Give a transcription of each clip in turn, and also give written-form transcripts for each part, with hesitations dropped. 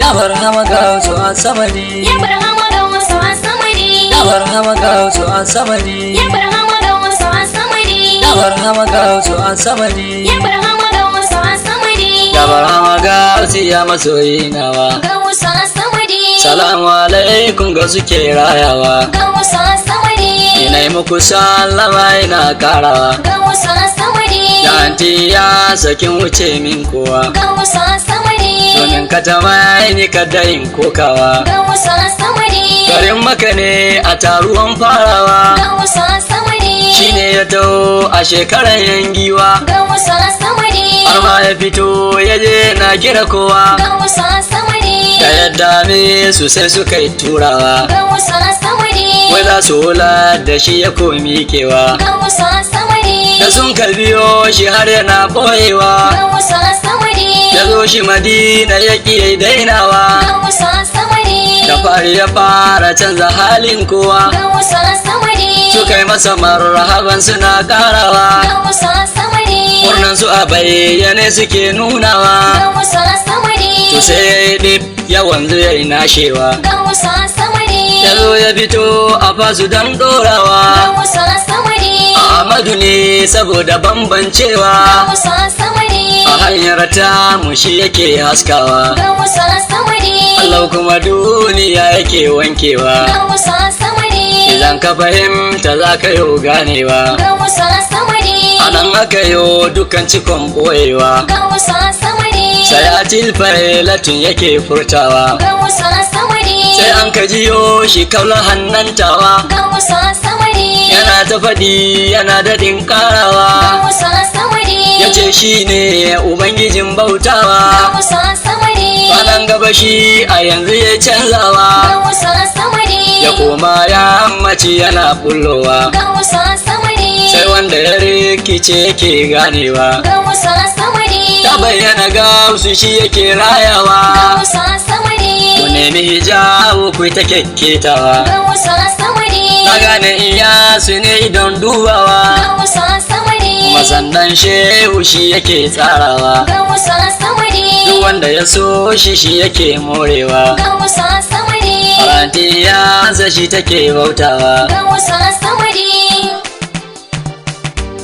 Ya barhama gausu as-samadi, ya barhama gausu as-samadi, ya barhama gausu as-samadi, ya barhama gausu as-samadi, ya barhama gausu as-samadi, ya barhama gausu as-samadi, ya barhama gausu ya masoyi nawa. gausu as-samadi, Salamu alaikum ga suke rayawa, gausu as-samadi, ina yi muku sallama ina karawa. gausu as-samadi, Ya anti ya sakin wuce min kowa, gausu as-samadi, domin ka tamaye ni kada in kokawa. gausu as-samadi, Garin maka ne a taruwan farawa, gausu as-samadi, shine ya taho a shekarar yangiwa. gausu as-samadi, Har ma ya fito ya je na kira kowa, gausu as-samadi, da yadda me su sai suka yi turawa. gausu as-samadi, Wai za su hula da shi ya komi kewa, gausu as-samadi, da sun ka biyo shi har yana boyewa. gausu as-samadi, Ya zo shi Madina ya ƙi dainawa, gausu as-samadi, da fari ya fara canza halin kowa. gausu as-samadi, Suka yi masa marhaban suna ƙarawa, gausu as-samadi, murnan su a bayyane suke nunawa. gausu as-samadi, To sai ya yi ɗib ya wanzu ya yi nashewa, gausu as-samadi, ya zo ya fito a fasu don ɗorawa. gausu as-samadi, Ahmadu ne saboda bambancewa, gausu as-samadi, a hanyar ta mushi yake haskawa. gausu as-samadi, Allah kuma duniya yake wankewa, gausu as-samadi, idan ka fahimta za ka yi ganewa. gausu as-samadi, A nan aka yi dukkan cikon ɓoyewa, gausu as-samadi, sayatil failatun yake furtawa. gausu as-samadi, Sai an ka jiyo shi kaular hannantawa, gausu as-samadi, yana ta faɗi yana daɗin ƙarawa. gausu as-samadi, Ya ce shi ne Ubangijin bautawa, gausu as-samadi, kwanan gaba shi a yanzu ya canzawa. gausu as-samadi, Ya koma yammaci yana bullowa, gausu as-samadi, sai wanda ya rikice yake ganewa. gausu as-samadi, Ta bayyana gausu shi yake rayawa, gausu as-samadi, ku nemi hijabu ku ta kyakketawa. gausu as-samadi, Na gane iyasu ne don dubawa, gausu as-samadi, kuma sannan shehu shi yake tsarawa. gausu as-samadi, Duk wanda ya so shi shi yake morewa, gausu as-samadi, faranti ya shi take bautawa. gausu as-samadi,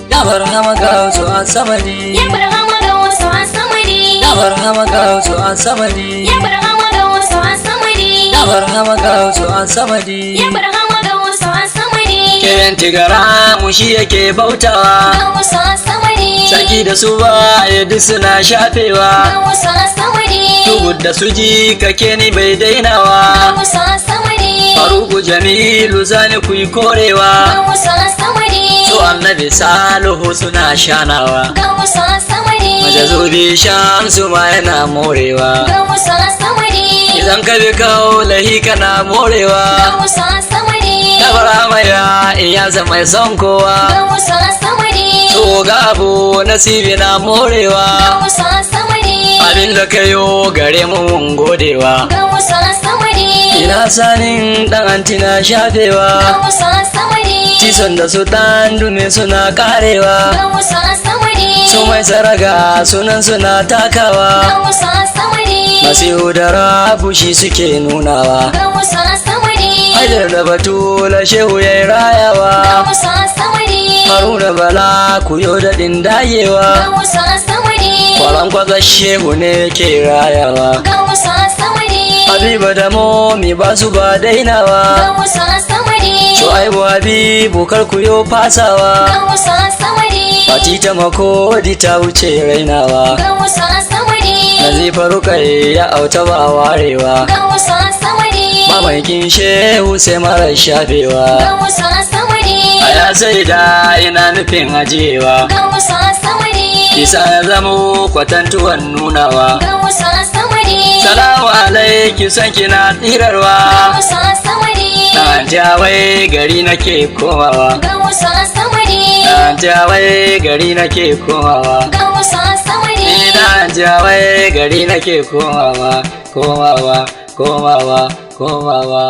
Ya barhama gausu as-samadi, ya barhama gausu as-samadi, ya barhama gausu as-samadi, ya barhama gausu as-samadi, ya barhama gausu as-samadi. ya barhama gausu as-samadi, Kiran tigara mu shi yake bautawa, gausu as-samadi, sarki da su ba duk suna shafewa. gausu as-samadi, Tubud da su ji kake ni bai dainawa, gausu as-samadi, Faruku Jamilu zani ku yi korewa. gausu as-samadi, Su annabi Salihu suna shanawa, gausu as-samadi, majazubi Shamsu ma yana morewa. gausu as-samadi, Idan ka bi kaulahi kana morewa, gausu as-samadi, ta barhama ya iya mai son kowa. gausu as-samadi, So ga abu nasibi na morewa, gausu as-samadi, abin da ka yo gare mu mun godewa. gausu as-samadi, Ina sanin dan antina shafewa, gausu as-samadi, cison da su dan dume suna karewa. gausu as-samadi, Su mai saraga sunan suna takawa, gausu as-samadi, Masihu da Rabu shi suke nunawa. gausu as-samadi, Haidar da Batula shehu ya yi rayawa, gausu as-samadi, Haruna Bala ku yo daɗin dayewa. gausu as-samadi, Kwaran kwatsa shehu ne ke rayawa, gausu as-samadi, Habiba da Momi ba su ba dainawa. gausu as-samadi, Shu'aibu Habibu kar ku yo fasawa, gausu as-samadi, Fati ta Makodi ta wuce rainawa. gausu as-samadi, Nazifa Rukai ya auta ba warewa, gausu as-samadi, mamakin shehu sai mara shafewa. gausu as-samadi, A ya sai da ina nufin ajiyewa, gausu as-samadi, isa ya zamo kwatantuwan nunawa. gausu as-samadi, Salamu alaiki son kina tsirarwa, gausu as-samadi, na jawai gari nake komawa. gausu as-samadi, Na jawai gari nake komawa. gausu as-samadi, Ni na jawai gari nake komawa, komawa, komawa, komawa.